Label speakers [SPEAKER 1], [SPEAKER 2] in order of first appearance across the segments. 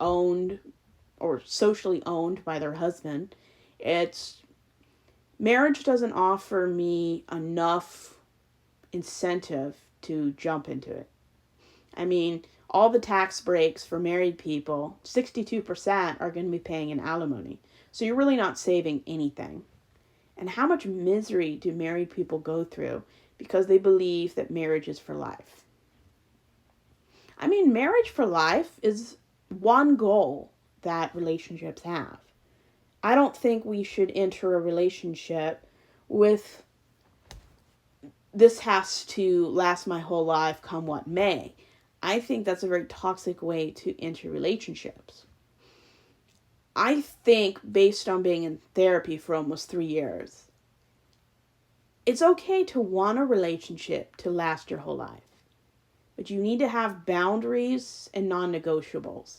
[SPEAKER 1] owned or socially owned by their husband. It's marriage doesn't offer me enough incentive to jump into it. I mean, all the tax breaks for married people, 62% are going to be paying in alimony. So you're really not saving anything. And how much misery do married people go through because they believe that marriage is for life? I mean, marriage for life is one goal that relationships have. I don't think we should enter a relationship with this has to last my whole life, come what may. I think that's a very toxic way to enter relationships. I think, based on being in therapy for almost 3 years, it's okay to want a relationship to last your whole life. But you need to have boundaries and non-negotiables.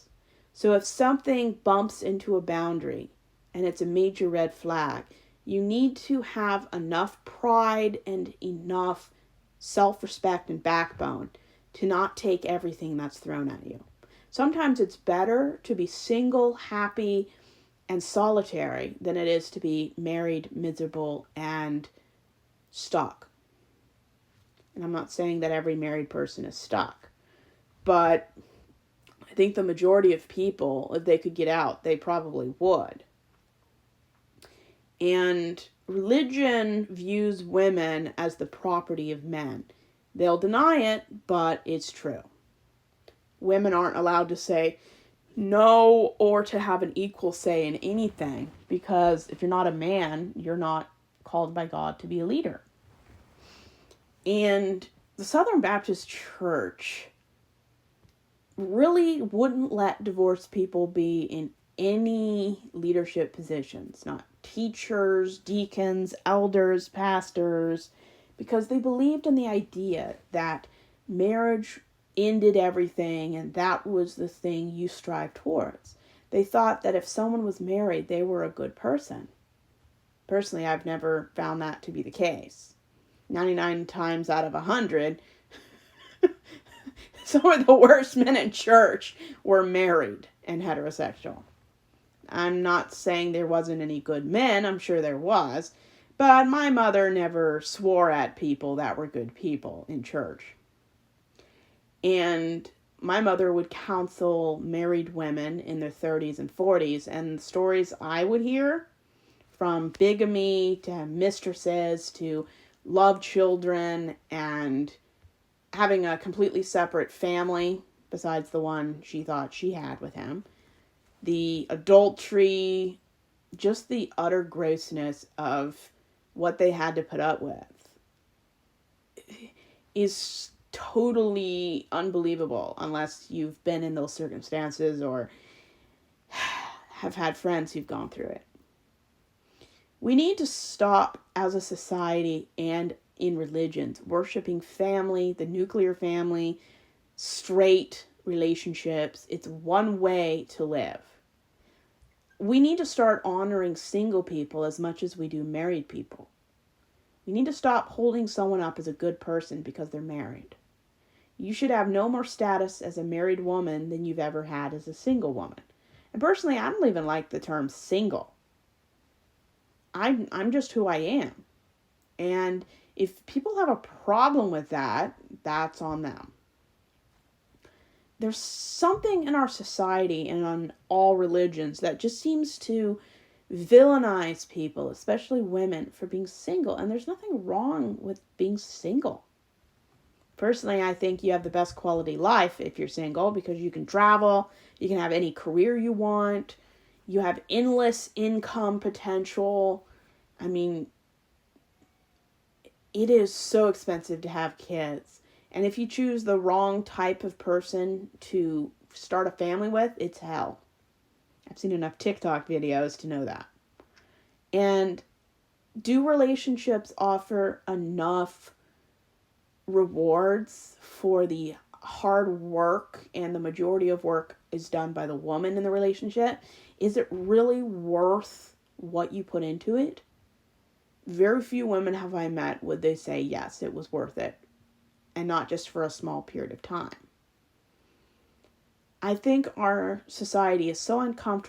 [SPEAKER 1] So if something bumps into a boundary and it's a major red flag, you need to have enough pride and enough self-respect and backbone to not take everything that's thrown at you. Sometimes it's better to be single, happy, and solitary than it is to be married, miserable, and stuck. And I'm not saying that every married person is stuck, but I think the majority of people, if they could get out, they probably would. And religion views women as the property of men. They'll deny it, but it's true. Women aren't allowed to say no or to have an equal say in anything, because if you're not a man, you're not called by God to be a leader. And the Southern Baptist Church really wouldn't let divorced people be in any leadership positions, not teachers, deacons, elders, pastors, because they believed in the idea that marriage ended everything and that was the thing you strive towards. They thought that if someone was married, they were a good person. Personally, I've never found that to be the case. 99 times out of 100, some of the worst men in church were married and heterosexual. I'm not saying there wasn't any good men, I'm sure there was, but my mother never swore at people that were good people in church. And my mother would counsel married women in their 30s and 40s, and the stories I would hear, from bigamy to mistresses to love children and having a completely separate family besides the one she thought she had with him, the adultery, just the utter grossness of what they had to put up with is totally unbelievable unless you've been in those circumstances or have had friends who've gone through it. We need to stop as a society and in religions worshiping family, the nuclear family, straight relationships. It's one way to live. We need to start honoring single people as much as we do married people. We need to stop holding someone up as a good person because they're married. You should have no more status as a married woman than you've ever had as a single woman. And personally, I don't even like the term single. I'm just who I am. And if people have a problem with that, that's on them. There's something in our society and on all religions that just seems to villainize people, especially women, for being single. And there's nothing wrong with being single. Personally, I think you have the best quality life if you're single because you can travel, you can have any career you want, you have endless income potential. I mean, it is so expensive to have kids. And if you choose the wrong type of person to start a family with, it's hell. I've seen enough TikTok videos to know that. And do relationships offer enough rewards for the hard work, and the majority of work is done by the woman in the relationship? Is it really worth what you put into it? Very few women have I met would they say yes, it was worth it, and not just for a small period of time. I think our society is so uncomfortable